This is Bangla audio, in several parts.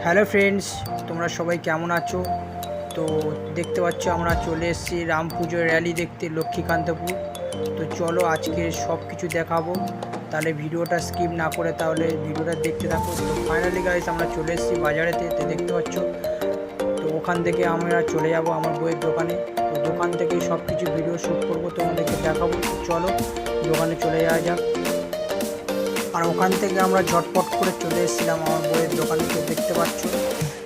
হ্যালো ফ্রেন্ডস, তোমরা সবাই কেমন আছো? তো দেখতে পাচ্ছ আমরা চলে এসেছি রাম পুজোর র্যালি দেখতে লক্ষ্মীকান্তপুর। তো চলো আজকে সব কিছু দেখাবো, তাহলে ভিডিওটা স্কিপ না করে তাহলে ভিডিওটা দেখতে থাকো। তো ফাইনালি গাইস আমরা চলে এসেছি বাজারেতে, তো দেখতে পাচ্ছ। তো ওখান থেকে আমরা চলে যাব আমার বইয়ের দোকানে। তো দোকান থেকে সব কিছু ভিডিও শ্যুট করবো, তোমাদেরকে দেখাবো। তো চলো দোকানে চলে যাওয়া যাক। আর ওখান থেকে আমরা ঝটপট করে চলে এসেছিলাম আমার বইয়ের দোকানে। তো দেখতে পাচ্ছ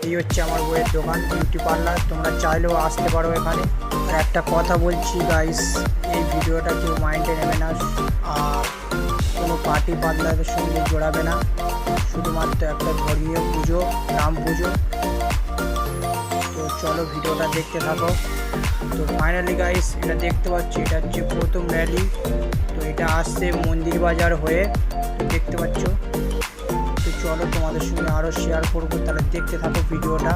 এই হচ্ছে আমার বইয়ের দোকান, বিউটি পার্লার। তোমরা চাইলেও আসতে পারো এখানে। আর একটা কথা বলছি গাইস, এই ভিডিওটা কেউ মাইন্ডে নেবে না, আর কোনো পার্টি পার্লারের সঙ্গে জোড়াবে না। শুধুমাত্র একটা ধর্মীয় পুজো, রাম পুজো। তো চলো ভিডিওটা দেখতে থাকো। তো ফাইনালি গাইস এটা দেখতে পাচ্ছি, এটা হচ্ছে প্রথম র্যালি। তো এটা আসছে মন্দির বাজার হয়ে, তো দেখতে পাচ্ছ। তো চলো তোমাদের সঙ্গে আরও শেয়ার করবো, তাহলে দেখতে থাকো ভিডিওটা।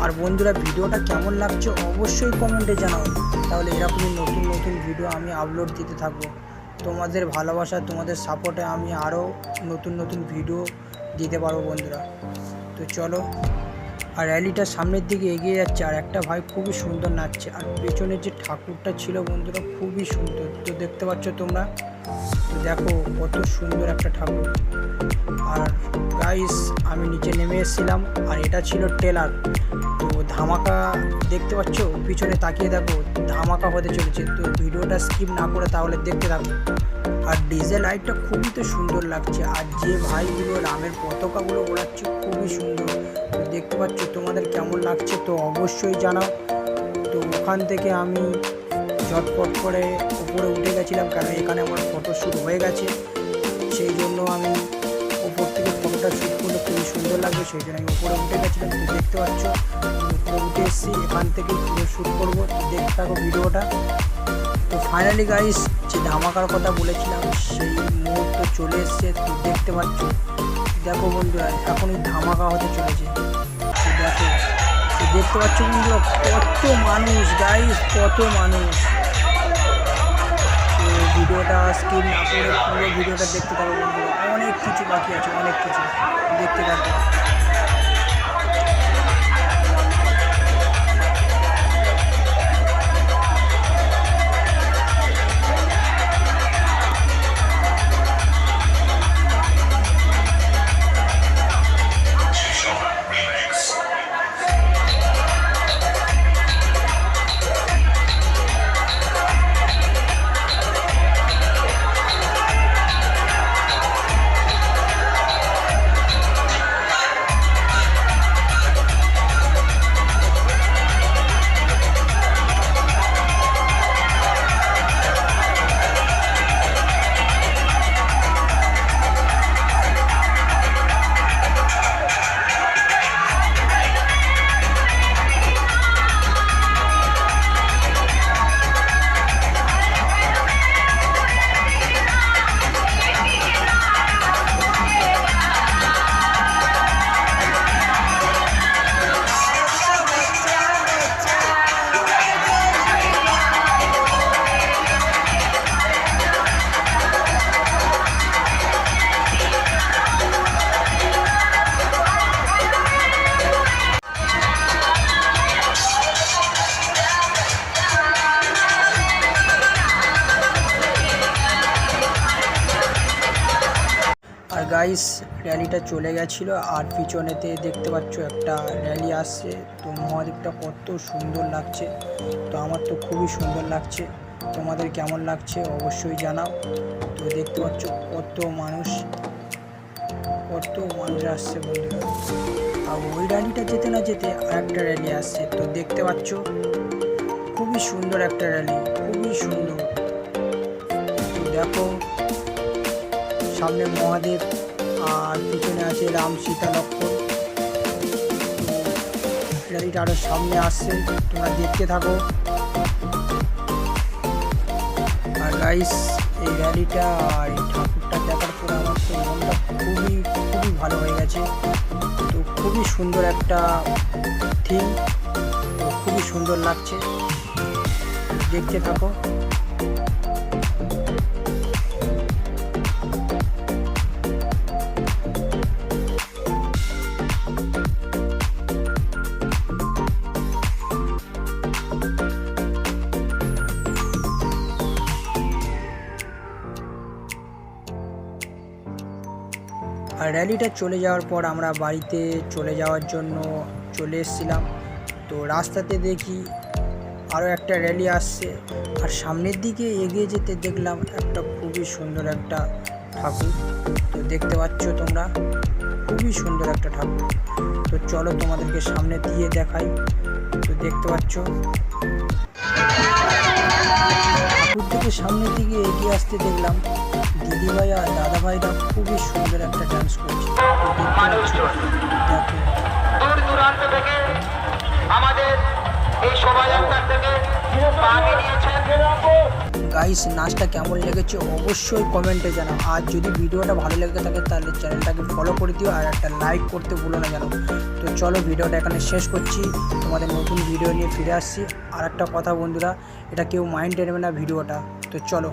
আর বন্ধুরা ভিডিওটা কেমন লাগছে অবশ্যই কমেন্টে জানাও, তাহলে এরকমই নতুন নতুন ভিডিও আমি আপলোড দিতে থাকবো। তোমাদের ভালোবাসা, তোমাদের সাপোর্টে আমি আরও নতুন নতুন ভিডিও দিতে পারবো বন্ধুরা। তো চলো। আর র্যালিটা সামনের দিকে এগিয়ে যাচ্ছে, আর একটা ভাই খুবই সুন্দর নাচছে। আর পেছনে যে ঠাকুরটা ছিল বন্ধুরা খুবই সুন্দর, তো দেখতে পাচ্ছ তোমরা। তো দেখো কত সুন্দর একটা ঠাকুর। আর গাইস আমি নিচে নেমে এসেছিলাম, আর এটা ছিল ট্রেলার। তো ধামাকা দেখতে পাচ্ছ, পিছনে তাকিয়ে দেখো ধামাকা হতে চলেছে। তো ভিডিওটা স্কিপ না করে তাহলে দেখতে থাকো। আর ডিজে লাইটটা খুবই তো সুন্দর লাগছে, আর যে ভাইগুলো রামের পতাকাগুলো ওড়াচ্ছে খুবই সুন্দর। তো দেখতে পাচ্ছ তোমাদের কেমন লাগছে তো অবশ্যই জানাও। তো ওখান থেকে আমি ঝটপট করে উপরে উঠে গেছিলাম, কারণ এখানে আমার ফটোশ্যুট হয়ে গেছে। সেই জন্য আমি উপর থেকে ফটোটা শ্যুট করলে খুবই সুন্দর লাগবে, সেই জন্য আমি উপরে উঠে গেছিলাম। তো দেখতে পাচ্ছ উপরে উঠে এসেছি, এখান থেকেই পুরো শ্যুট করবো। তো দেখতে থাকো ভিডিওটা। তো ফাইনালি গাইস যে ধামাকার কথা বলেছিলাম সেই মুহূর্ত চলে এসছে। তো দেখতে পাচ্ছ, দেখো বন্ধুরা এখনই ধামাকা হতে চলেছে। তো দেখো, তো দেখতে পাচ্ছ বন্ধুরা কত মানুষ গাইস, কত মানুষ। তো ভিডিওটা স্কিপ না করে পুরো ভিডিওটা দেখতে থাকো বন্ধুরা, অনেক কিছু বাকি আছে, অনেক কিছু দেখতে থাকো। আর গাইস র্যালিটা চলে গেছিলো, আর পিছনেতে দেখতে পাচ্ছ একটা র্যালি আসছে। তো মহাদেবটা কত সুন্দর লাগছে, তো আমার তো খুবই সুন্দর লাগছে। তোমাদের কেমন লাগছে অবশ্যই জানাও। তো দেখতে পাচ্ছ কত মানুষ আসছে বন্ধুরা। আর ওই র্যালিটা যেতে না যেতে আর একটা র্যালি আসছে। তো দেখতে পাচ্ছ খুবই সুন্দর একটা র্যালি, খুবই সুন্দর। তো দেখো সামনে মহাদেব, আর পিছনে আছে রাম, সীতা, লক্ষ্মণ। র্যালিটা আরও সামনে আসছে, তোমরা দেখতে থাকো। আর গাইস এই র্যালিটা আর এই ঠাকুরটা দেখার পরে আমার তো মনটা খুবই খুবই ভালো হয়ে গেছে। তো খুবই সুন্দর একটা থিম, তো খুবই সুন্দর লাগছে, দেখতে থাকো। আর র্যালিটা চলে যাওয়ার পর আমরা বাড়িতে চলে যাওয়ার জন্য চলে এসেছিলাম। তো রাস্তাতে দেখি আরও একটা র্যালি আসছে, আর সামনের দিকে এগিয়ে যেতে দেখলাম একটা খুবই সুন্দর একটা ঠাকুর। তো দেখতে পাচ্ছ তোমরা, খুবই সুন্দর একটা ঠাকুর। তো চলো তোমাদেরকে সামনে দিয়ে দেখাই। তো দেখতে পাচ্ছ ঠাকুর থেকে সামনের দিকে এগিয়ে আসতে দেখলাম দিদিভাই আর দাদাভাইরা খুবই সুন্দর একটা ডান্স করছে। দূর দূরান্ত থেকে আমাদের এই শোভাযাত্রা থেকে ভাগে নিয়েছেন। গাইস, নাচটা কেমন লেগেছে অবশ্যই কমেন্টে জানাও। আর যদি ভিডিওটা ভালো লেগে থাকে তাহলে চ্যানেলটাকে ফলো করে দিও আর একটা লাইক করতে ভুলো না জানো। তো চলো ভিডিওটা এখানে শেষ করছি, তোমাদের নতুন ভিডিও নিয়ে ফিরে আসছি। আর একটা কথা বন্ধুরা, এটা কেউ মাইন্ড নেবে না ভিডিওটা। তো চলো।